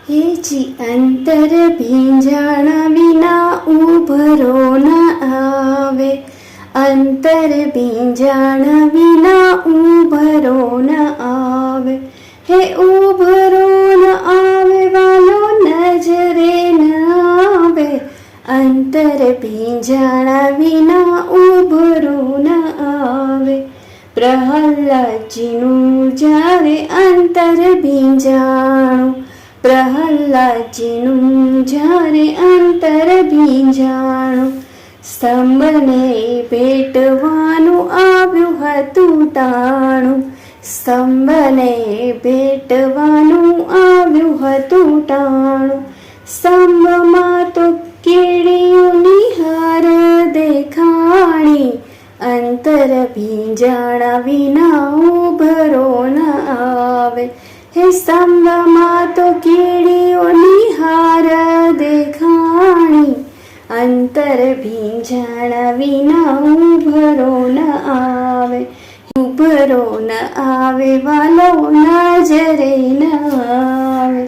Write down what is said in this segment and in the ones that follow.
हेची अंतर भींजाणा विना उभरो न आवे। अंतर भींजाणा विना उभरो न आवे। हे उभरो न आवे वालो नजरे न आवे। अंतर भींजाणा विना उभरो न आवे। प्रहलादजीનું જ્યારે અંતર ભીંજાણું, પ્રહલાદજીનું જ્યારે અંતર ભીંજાણું, સ્તંભને ભેટવાનું આવ્યું હતું ટાણું, સ્તંભને ભેટવાનું આવ્યું હતું ટાણું, સ્તંભમાં તો કીડીઓની હાર દેખાણી, અંતર ભીંજાણા વિના ઉભરો ન આવે। હે સ્તંભમાં તો કીડીઓની હાર દેખાણી, અંતર ભીંજાણા વિના ઉભરો ન આવે। ઉભરો ન આવે વાલો નજરે ન આવે।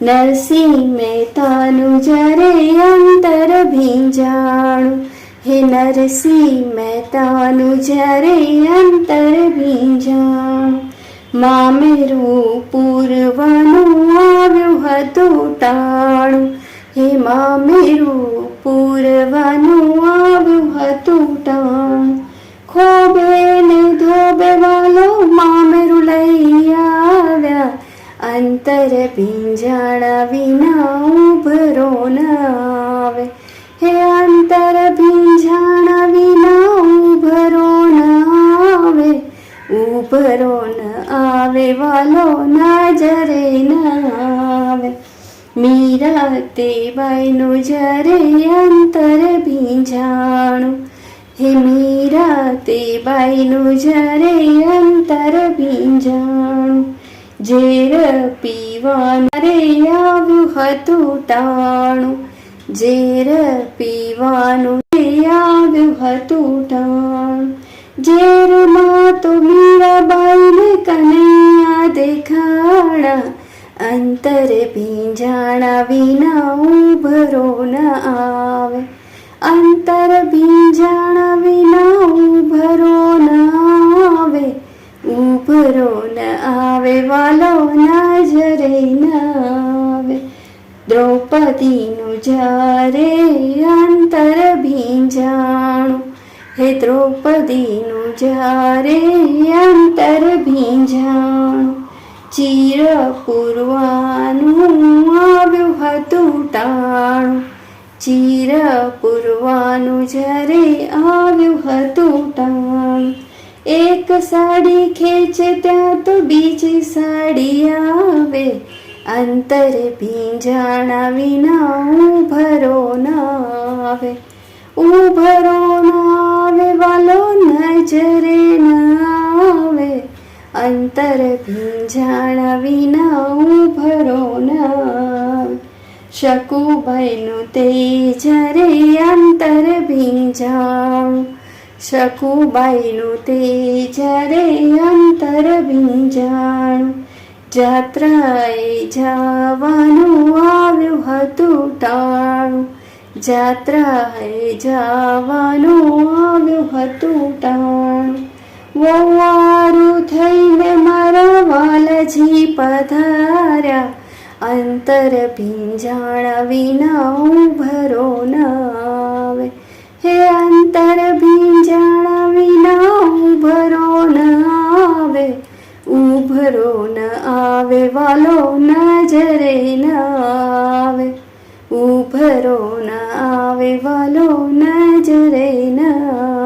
નરસિંહ મહેતાનું જ્યારે અંતર ભીંજાણું, હે નરસિંહ મહેતાનું જ્યારે અંતર ભીંજાણું, મામેરું પૂરવાનું આવ્યું હતું ટાણું, હે મામેરું પૂરવાનું આવ્યું હતું ટાણું, ખોબે ને ધોબે વાલો મામેરું લઈ આવ્યા, અંતર ભીંજાણા વિના ઉભરો ન આવે। હે અંતર ભીંજાણા વિના ઉભરો ન આવે। ઉભરો ન આવે વાલો નજરે ન આવે। મીરાતેબાઈનું જ્યારે અંતર ભીંજાણું, હે મીરાતેબાઈનું જ્યારે અંતર ભીંજાણું, ઝેર પીવાનું રે આવ્યું હતું ટાણું, ઝેર પીવાનું આવ્યું હતું ટાણું, ઝેરમાં તો મીરાબાઈને કનૈયા દેખાણા, અંતર ભીંજાણા વિના ઉભરો ન આવે। અંતર ભીંજાણા વિના ઉભરો ન આવે। ઉભરો ન આવે વાલો નજરે ન આવે। દ્રૌપદીનું જ્યારે અંતર ભીંજાણું, હે દ્રૌપદીનું જ્યારે અંતર ભીંજાણું, ચીર પૂરવાનું આવ્યું હતું ટાણું, ચીર પૂરવાનું જ્યારે આવ્યું હતું ટાણું, એક સાડી ખેંચે ત્યાં તો બીજી સાડી આવે, અંતર ભીંજાણા વિના ઉભરો ન આવે। ઉભરો ન આવે વાલો નજરે ન આવે। અંતર ભીંજાણા વિના ઉભરો ન આવે। શકુબાઈનું તે જ્યારે અંતર ભીંજાણું, શકુબાઈનું તે જ્યારે અંતર ભીંજાણું, જાત્રાએ જવાનું આવ્યું હતું ટાણું, જાત્રાએ જવાનું આવ્યું હતું ટાણું, વવારું થઈને મારા વાલજી પધાર્યા, અંતર ભીંજાણા વિના ઉભરો ન આવે। હે અંતર ભીંજાણા વિના ઉભરો ન આવે। ઉભરો ન આવે વાલો નજરે ન આવે। ઉભરો ન આવે વાલો નજરે ન આવે।